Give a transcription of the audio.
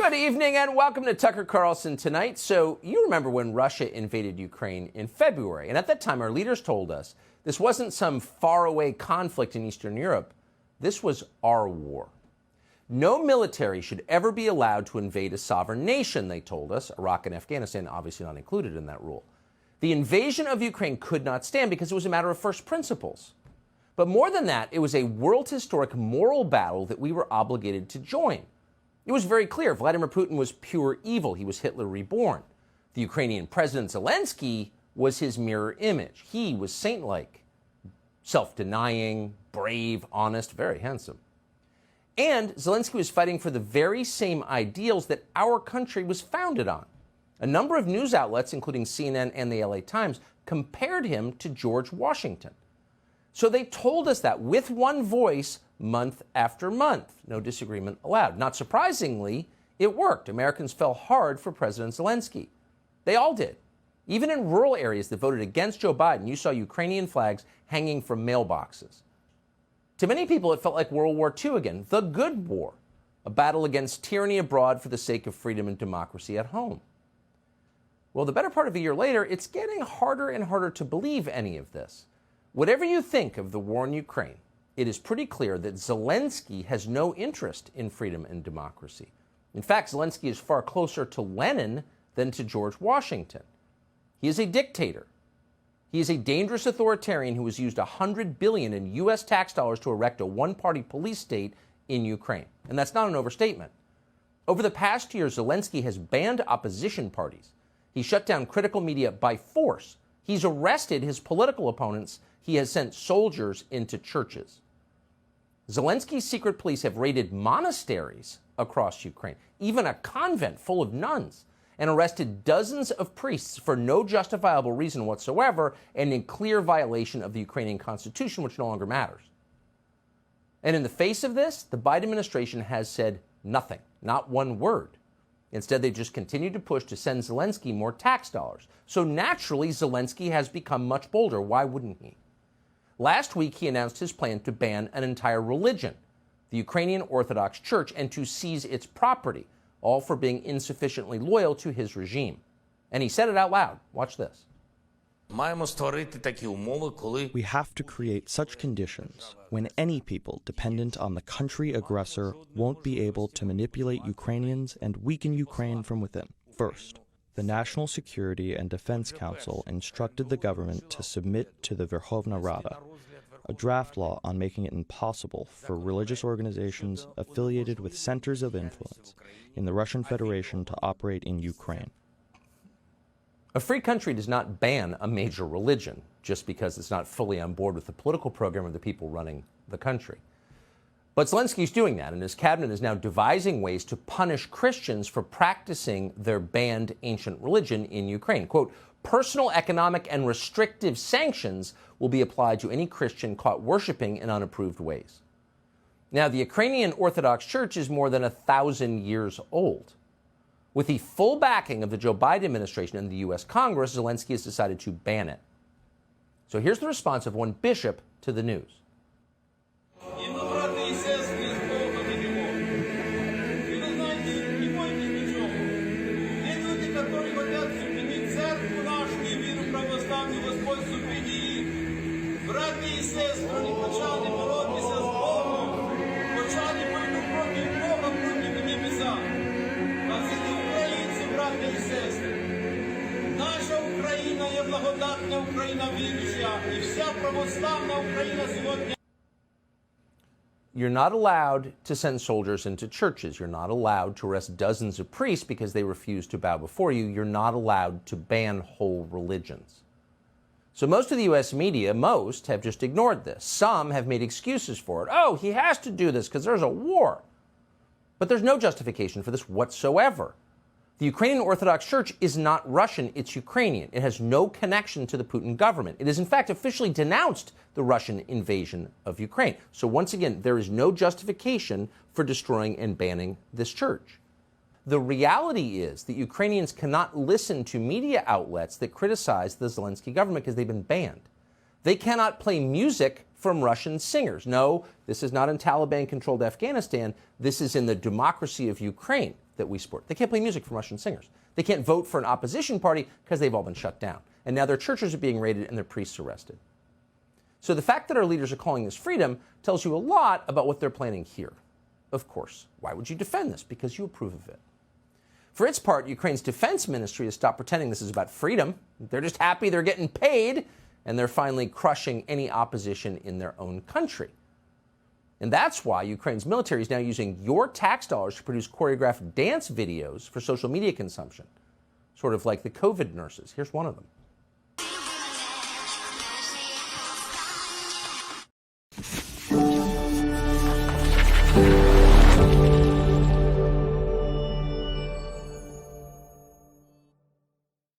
Good evening and welcome to Tucker Carlson Tonight. So you remember when Russia invaded Ukraine in February, and at that time our leaders told us this wasn't some faraway conflict in Eastern Europe. This was our war. No military should ever be allowed to invade a sovereign nation, they told us. Iraq and Afghanistan obviously not included in that rule. The invasion of Ukraine could not stand because it was a matter of first principles. But more than that, it was a world historic moral battle that we were obligated to join. It was very clear Vladimir Putin was pure evil. He was Hitler reborn. The Ukrainian President Zelensky was his mirror image. He was saint-like, self-denying, brave, honest, very handsome. And Zelensky was fighting for the very same ideals that our country was founded on. A number of news outlets, including CNN and the LA Times, compared him to George Washington. So they told us that with one voice, month after month. No disagreement allowed. Not surprisingly, it worked. Americans fell hard for President Zelensky. They all did. Even in rural areas that voted against Joe Biden, you saw Ukrainian flags hanging from mailboxes. To many people, it felt like World War II again, the good war, a battle against tyranny abroad for the sake of freedom and democracy at home. Well, the better part of a year later, it's getting harder and harder to believe any of this. Whatever you think of the war in Ukraine, it is pretty clear that Zelensky has no interest in freedom and democracy. In fact, Zelensky is far closer to Lenin than to George Washington. He is a dictator. He is a dangerous authoritarian who has used $100 billion in U.S. tax dollars to erect a one-party police state in Ukraine. And that's not an overstatement. Over the past year, Zelensky has banned opposition parties. He shut down critical media by force. He's arrested his political opponents. He has sent soldiers into churches. Zelensky's secret police have raided monasteries across Ukraine, even a convent full of nuns, and arrested dozens of priests for no justifiable reason whatsoever and in clear violation of the Ukrainian constitution, which no longer matters. And in the face of this, the Biden administration has said nothing, not one word. Instead, they just continue to push to send Zelensky more tax dollars. So naturally, Zelensky has become much bolder. Why wouldn't he? Last week, he announced his plan to ban an entire religion, the Ukrainian Orthodox Church, and to seize its property, all for being insufficiently loyal to his regime. And he said it out loud. Watch this. We have to create such conditions when any people dependent on the country aggressor won't be able to manipulate Ukrainians and weaken Ukraine from within. First, the National Security and Defense Council instructed the government to submit to the Verkhovna Rada, a draft law on making it impossible for religious organizations affiliated with centers of influence in the Russian Federation to operate in Ukraine. A free country does not ban a major religion just because it's not fully on board with the political program of the people running the country. But Zelensky's doing that, and his cabinet is now devising ways to punish Christians for practicing their banned ancient religion in Ukraine. Quote, personal, economic, and restrictive sanctions will be applied to any Christian caught worshiping in unapproved ways. Now, the Ukrainian Orthodox Church is more than 1,000 years old. With the full backing of the Joe Biden administration and the U.S. Congress, Zelensky has decided to ban it. So here's the response of one bishop to the news. You're not allowed to send soldiers into churches. You're not allowed to arrest dozens of priests because they refuse to bow before you. You're not allowed to ban whole religions. So most of the U.S. media, most, have just ignored this. Some have made excuses for it. Oh, he has to do this because there's a war. But there's no justification for this whatsoever. The Ukrainian Orthodox Church is not Russian, it's Ukrainian. It has no connection to the Putin government. It has, in fact, officially denounced the Russian invasion of Ukraine. So once again, there is no justification for destroying and banning this church. The reality is that Ukrainians cannot listen to media outlets that criticize the Zelensky government because they've been banned. They cannot play music from Russian singers. No, this is not in Taliban-controlled Afghanistan. This is in the democracy of Ukraine. that we support. They can't play music from Russian singers. They can't vote for an opposition party because they've all been shut down. And now their churches are being raided and their priests arrested. So the fact that our leaders are calling this freedom tells you a lot about what they're planning here. Of course, why would you defend this? Because you approve of it. For its part, Ukraine's defense ministry has stopped pretending this is about freedom. They're just happy they're getting paid, and they're finally crushing any opposition in their own country. And that's why Ukraine's military is now using your tax dollars to produce choreographed dance videos for social media consumption, sort of like the COVID nurses. Here's one of them.